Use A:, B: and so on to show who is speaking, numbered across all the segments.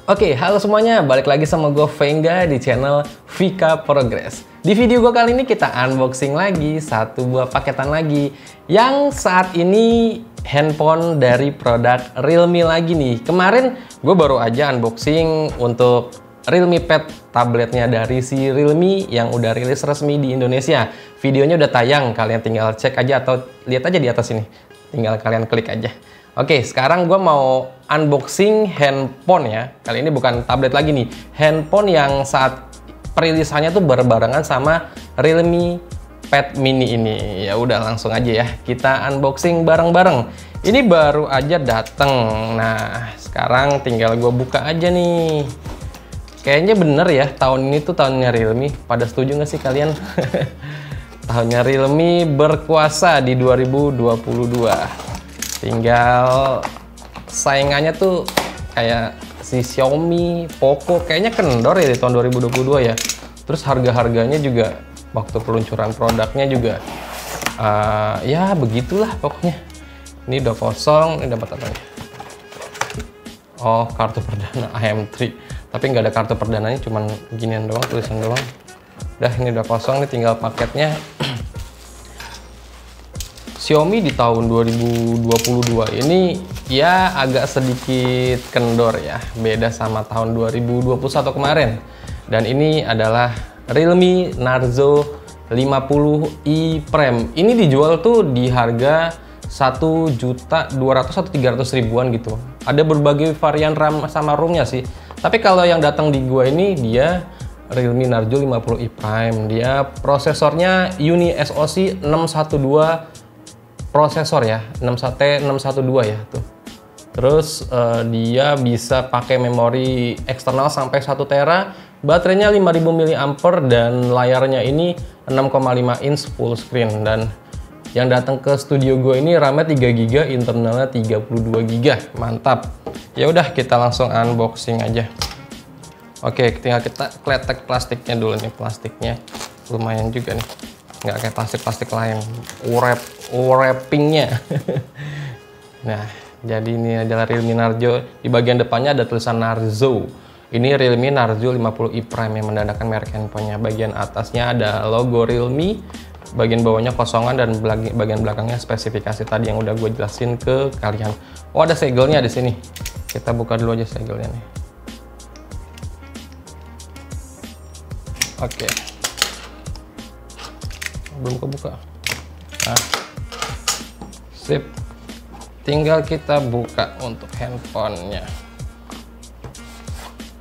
A: Oke, halo semuanya, balik lagi sama gue Vengga di channel Vika Progress. Di video gue kali ini kita unboxing lagi satu buah paketan lagi yang saat ini handphone dari produk Realme lagi nih. Kemarin gue baru aja unboxing untuk Realme Pad tabletnya dari si Realme yang udah rilis resmi di Indonesia. Videonya udah tayang, kalian tinggal cek aja atau lihat aja di atas ini. Tinggal kalian klik aja. Oke, sekarang gue mau unboxing handphone ya. Kali ini bukan tablet lagi nih. Handphone yang saat perilisannya tuh berbarengan sama Realme Pad Mini ini. Ya udah langsung aja ya. Kita unboxing bareng-bareng. Ini baru aja dateng. Nah, sekarang tinggal gue buka aja nih. Kayaknya bener ya, tahun ini tuh tahunnya Realme. Pada setuju nggak sih kalian? Tahunnya Realme berkuasa di 2022. Tinggal saingannya tuh kayak si Xiaomi, Poco, kayaknya kendor ya di tahun 2022 ya. Terus harga-harganya juga waktu peluncuran produknya juga ya begitulah pokoknya. Ini udah kosong, ini dapat apa nih? Oh, kartu perdana AM3. Tapi nggak ada kartu perdananya, cuman ginian doang, tulisan doang. Udah, ini udah kosong nih, tinggal paketnya. Xiaomi di tahun 2022 ini ya agak sedikit kendor ya, beda sama tahun 2021 kemarin. Dan ini adalah Realme Narzo 50i Prime. Ini dijual tuh di harga 1.200.000 atau 300 ribuan gitu. Ada berbagai varian RAM sama ROM-nya sih. Tapi kalau yang datang di gua ini dia Realme Narzo 50i Prime. Dia prosesornya Uni SoC 612 prosesor ya, T612 ya tuh. Terus dia bisa pakai memori eksternal sampai 1 tera, baterainya 5000 mAh dan layarnya ini 6,5 inch full screen. Dan yang datang ke studio gue ini RAM-nya 3 GB, internalnya 32 GB. Mantap. Ya udah kita langsung unboxing aja. Oke, tinggal kita kletek plastiknya dulu nih, plastiknya lumayan juga nih. Nggak kayak plastik-plastik lain, wrappingnya. Nah, jadi ini adalah Realme Narzo. Di bagian depannya ada tulisan Narzo. Ini Realme Narzo 50i Prime yang menandakan merek handphonenya. Bagian atasnya ada logo Realme, bagian bawahnya kosongan, dan bagian belakangnya spesifikasi tadi yang udah gue jelasin ke kalian. Oh, ada segelnya di sini. Kita buka dulu aja segelnya nih. Oke. Belum kebuka. Nah, sip. Tinggal kita buka untuk handphonenya.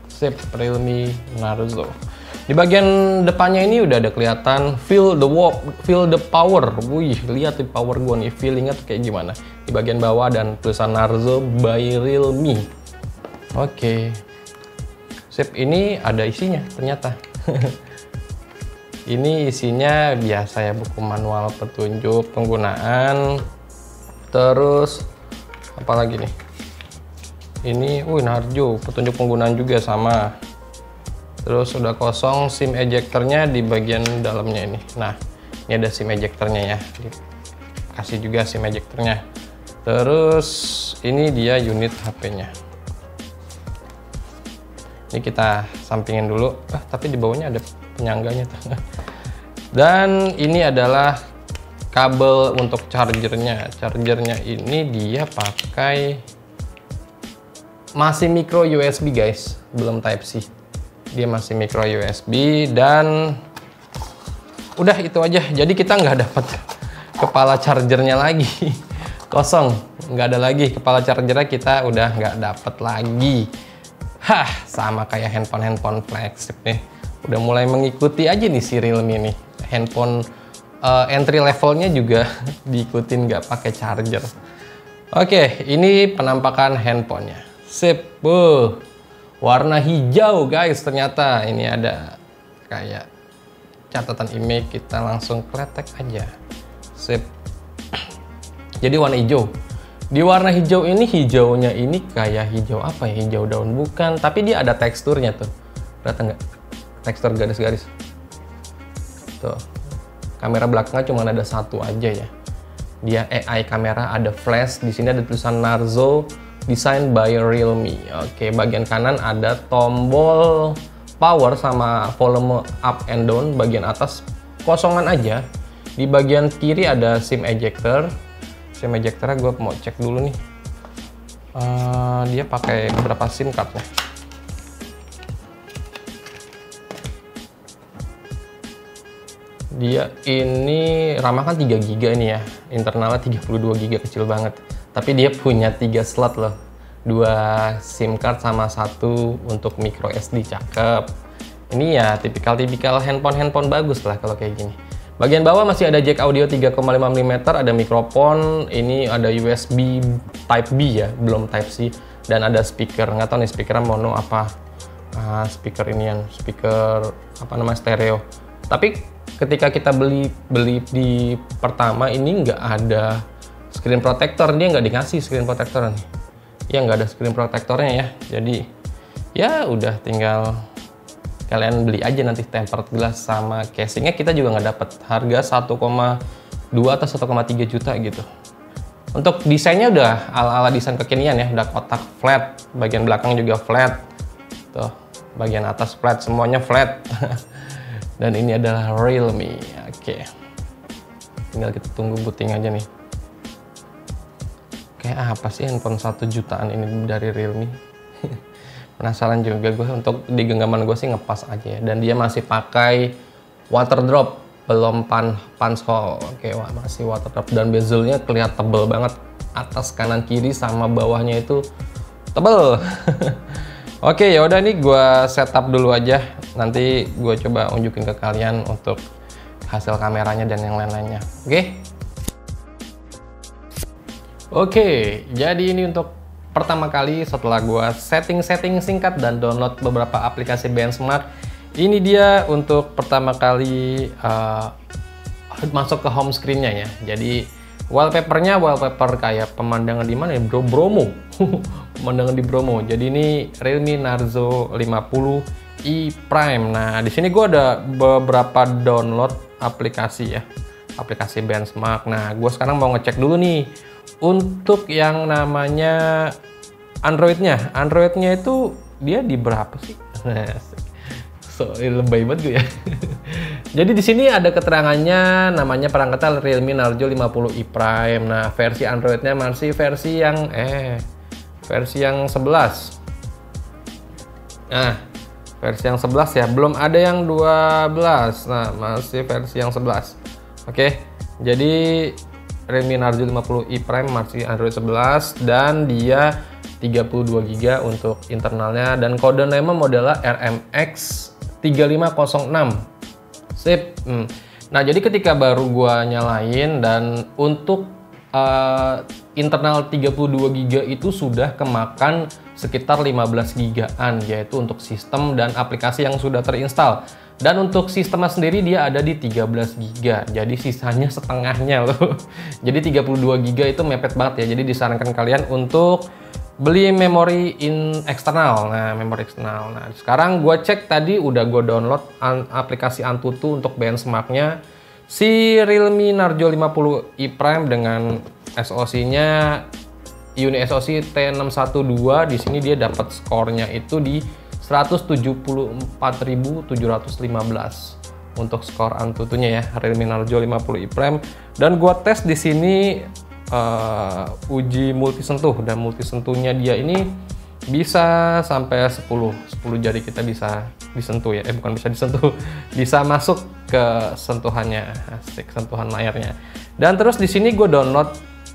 A: Sip, Realme Narzo. Di bagian depannya ini udah ada kelihatan feel the power. Wih, lihat di power gua nih, feelingnya tuh kayak gimana. Di bagian bawah dan tulisan Narzo by Realme. Oke. Sip, ini ada isinya ternyata. Ini isinya biasa ya, buku manual petunjuk penggunaan. Terus apa lagi nih? Ini, Narzo, petunjuk penggunaan juga sama. Terus udah kosong, SIM ejectornya di bagian dalamnya ini. Nah, ini ada SIM ejectornya ya. Kasih juga SIM ejectornya. Terus ini dia unit HP-nya. Ini kita sampingin dulu. Tapi di bawahnya ada penyangganya tuh. Dan ini adalah kabel untuk chargernya. Chargernya ini dia pakai masih micro USB guys, belum Type C. Dia masih micro USB dan udah itu aja. Jadi kita nggak dapat kepala chargernya lagi. Kosong, nggak ada lagi kepala chargernya, kita udah nggak dapat lagi. Sama kayak handphone flagship nih. Udah mulai mengikuti aja nih si Realme nih. Handphone entry levelnya juga diikutin nggak pakai charger. Oke, ini penampakan handphonenya. Sip, warna hijau guys. Ternyata ini ada kayak catatan email, kita langsung kletek aja. Sip. Jadi warna hijau. Di warna hijau ini, hijaunya ini kayak hijau apa ya? Hijau daun bukan, tapi dia ada teksturnya tuh. Kelihatan nggak? Tekstur garis-garis. Tuh. Kamera belakangnya cuma ada satu aja ya. Dia AI kamera, ada flash. Di sini ada tulisan Narzo Design by Realme. Oke, bagian kanan ada tombol power sama volume up and down. Bagian atas kosongan aja. Di bagian kiri ada SIM ejector. SIM ejectornya gue mau cek dulu nih. Dia pakai berapa SIM card ya? Dia ini RAM kan 3 GB ini ya. Internalnya 32 GB, kecil banget. Tapi dia punya 3 slot loh. 2 SIM card sama 1 untuk micro SD, cakep. Ini ya tipikal handphone bagus lah kalau kayak gini. Bagian bawah masih ada jack audio 3,5 mm, ada mikrofon, ini ada USB Type B ya, belum Type C, dan ada speaker. Nggak tahu nih speakernya mono apa, speaker inian, speaker apa namanya, stereo. Tapi ketika kita beli di pertama ini nggak ada screen protector, dia nggak dikasih screen protector nih. Ya nggak ada screen protectornya ya, jadi ya udah tinggal kalian beli aja nanti tempered glass sama casingnya. Kita juga nggak dapat, harga 1,2 atau 1,3 juta gitu. Untuk desainnya udah ala-ala desain kekinian ya, udah kotak flat, bagian belakang juga flat, tuh bagian atas flat, semuanya flat. Dan ini adalah Realme. Oke, tinggal kita tunggu booting aja nih. Kayak apa sih handphone 1 jutaan ini dari Realme? Penasaran juga gue. Untuk di genggaman gue sih ngepas aja ya. Dan dia masih pakai water drop, belum punch hole. Oke, wah, masih water drop. Dan bezelnya kelihatan tebel banget. Atas, kanan, kiri sama bawahnya itu tebel. Oke, ya udah nih gue setup dulu aja. Nanti gue coba unjukin ke kalian untuk hasil kameranya dan yang lain-lainnya. Oke, jadi ini untuk pertama kali setelah gue setting singkat dan download beberapa aplikasi benchmark. Ini dia untuk pertama kali masuk ke home screen-nya ya. Jadi wallpapernya wallpaper kayak pemandangan di mana ya, Bromo. Pemandangan di Bromo. Jadi ini Realme Narzo 50i Prime. Nah, di sini gue ada beberapa download aplikasi ya, aplikasi benchmark. Nah, gue sekarang mau ngecek dulu nih untuk yang namanya Androidnya itu dia di berapa sih? So, lebay banget gue ya. Jadi di sini ada keterangannya, namanya perangkatnya Realme Narzo 50i Prime. Nah, versi Androidnya masih versi yang versi yang 11. Nah, versi yang 11 ya, belum ada yang 12. Nah, masih versi yang 11. Oke, jadi Realme Narzo 50i Prime masih Android 11 dan dia 32 GB untuk internalnya dan kode nama modelnya RMX 3506. Sip. Nah, jadi ketika baru gua nyalain dan untuk internal 32 GB itu sudah kemakan sekitar 15 GB-an, yaitu untuk sistem dan aplikasi yang sudah terinstall. Dan untuk sistemnya sendiri dia ada di 13 GB, jadi sisanya setengahnya loh. Jadi 32 GB itu mepet banget ya, jadi disarankan kalian untuk beli memori eksternal. Nah, memori eksternal. Nah, sekarang gue cek tadi udah gue download aplikasi Antutu untuk benchmarknya si Realme Narzo 50i Prime dengan SoC-nya Uni SoC T612. Di sini dia dapat skornya itu di 174.715 untuk skor Antutunya ya, Realme Narzo 50i Prime. Dan gua tes di sini uji multisentuh, dan multisentuhnya dia ini bisa sampai 10 jari kita bisa disentuh ya, bukan bisa disentuh, bisa masuk ke sentuhannya, asik, sentuhan layarnya. Dan terus di sini gue download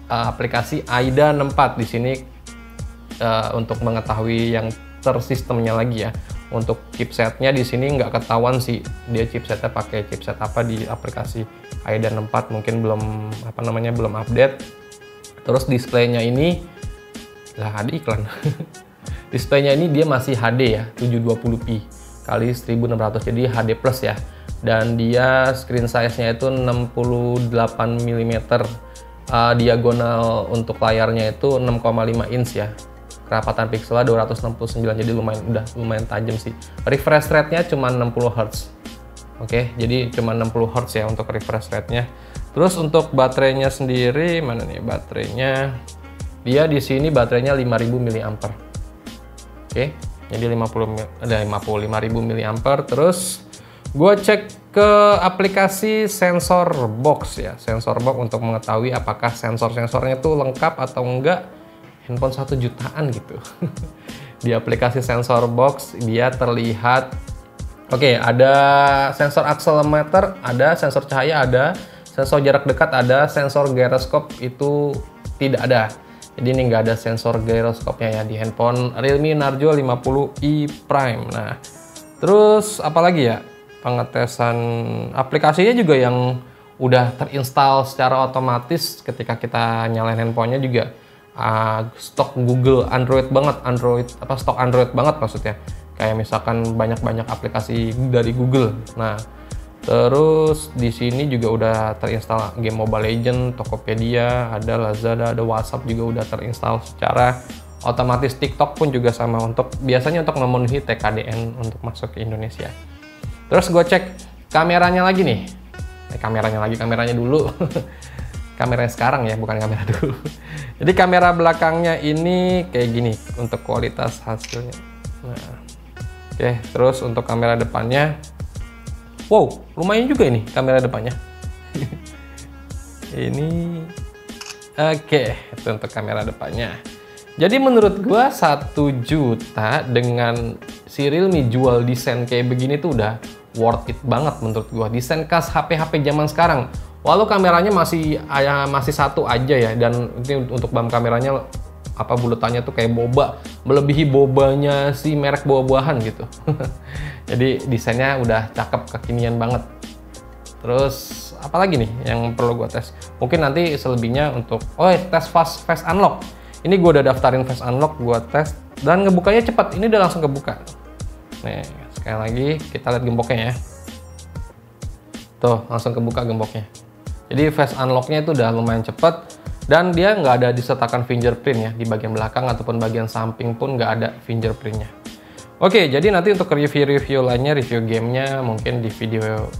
A: aplikasi AIDA 64 di sini untuk mengetahui yang tersistemnya lagi ya. Untuk chipsetnya di sini nggak ketahuan sih dia chipsetnya pakai chipset apa di aplikasi AIDA 64, mungkin belum belum update. Terus displaynya ini lah ada iklan. Displaynya ini dia masih HD ya, 720p kali 1600, jadi HD plus ya. Dan dia screen size-nya itu 68 mm, diagonal untuk layarnya itu 6,5 inch ya. Kerapatan pixelnya 269, jadi lumayan tajam sih. Refresh rate-nya cuma 60 Hz. Oke, jadi cuma 60 Hz ya untuk refresh rate-nya. Terus untuk baterainya sendiri, mana nih baterainya? Dia di sini baterainya 5000 mAh. Oke, jadi 55.000 mAh. Terus gue cek ke aplikasi sensor box ya, sensor box untuk mengetahui apakah sensor-sensornya tuh lengkap atau enggak. Handphone 1 jutaan gitu. Di aplikasi sensor box dia terlihat, oke, ada sensor accelerometer, ada sensor cahaya, ada sensor jarak dekat, ada sensor gyroscope itu tidak ada. Jadi ini nggak ada sensor gyroscope-nya ya di handphone Realme Narzo 50i Prime. Nah, terus apalagi ya? Pengetesan aplikasinya juga yang udah terinstall secara otomatis ketika kita nyalain handphonenya juga stok Google Android banget, stok Android banget maksudnya. Kayak misalkan banyak-banyak aplikasi dari Google. Nah, terus di sini juga udah terinstall game Mobile Legends, Tokopedia, ada Lazada, ada WhatsApp juga udah terinstall secara otomatis. TikTok pun juga sama, biasanya untuk memenuhi TKDN untuk masuk ke Indonesia. Terus gue cek kameranya lagi nih. Kameranya dulu. Kameranya sekarang ya, bukan kamera dulu. Jadi kamera belakangnya ini kayak gini untuk kualitas hasilnya. Nah, oke, terus untuk kamera depannya, wow, lumayan juga ini kamera depannya. Ini, oke, itu untuk kamera depannya. Jadi menurut gua 1 juta dengan si Realme jual desain kayak begini tuh udah worth it banget menurut gua. Desain khas HP-HP zaman sekarang. Walau kameranya masih satu aja ya, dan ini untuk BAM kameranya bulutannya tuh kayak boba, melebihi bobanya si merek buah-buahan gitu. Jadi desainnya udah cakep, kekinian banget. Terus apalagi nih yang perlu gua tes? Mungkin nanti selebihnya untuk tes face unlock. Ini gue udah daftarin face unlock, gue tes dan ngebukanya cepat. Ini udah langsung kebuka. Nih, sekali lagi kita lihat gemboknya ya. Tuh, langsung kebuka gemboknya. Jadi face unlocknya itu udah lumayan cepat dan dia nggak ada disertakan fingerprint ya di bagian belakang ataupun bagian samping pun nggak ada fingerprintnya. Oke, jadi nanti untuk review lainnya, review gamenya mungkin di video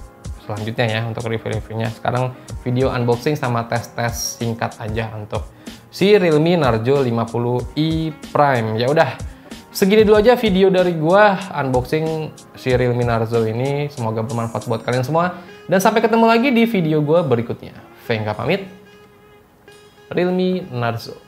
A: selanjutnya ya untuk review-reviewnya. Sekarang video unboxing sama tes-tes singkat aja untuk si Realme Narzo 50i Prime. Ya udah, segini dulu aja video dari gua unboxing si Realme Narzo ini. Semoga bermanfaat buat kalian semua dan sampai ketemu lagi di video gua berikutnya. Venga pamit. Realme Narzo.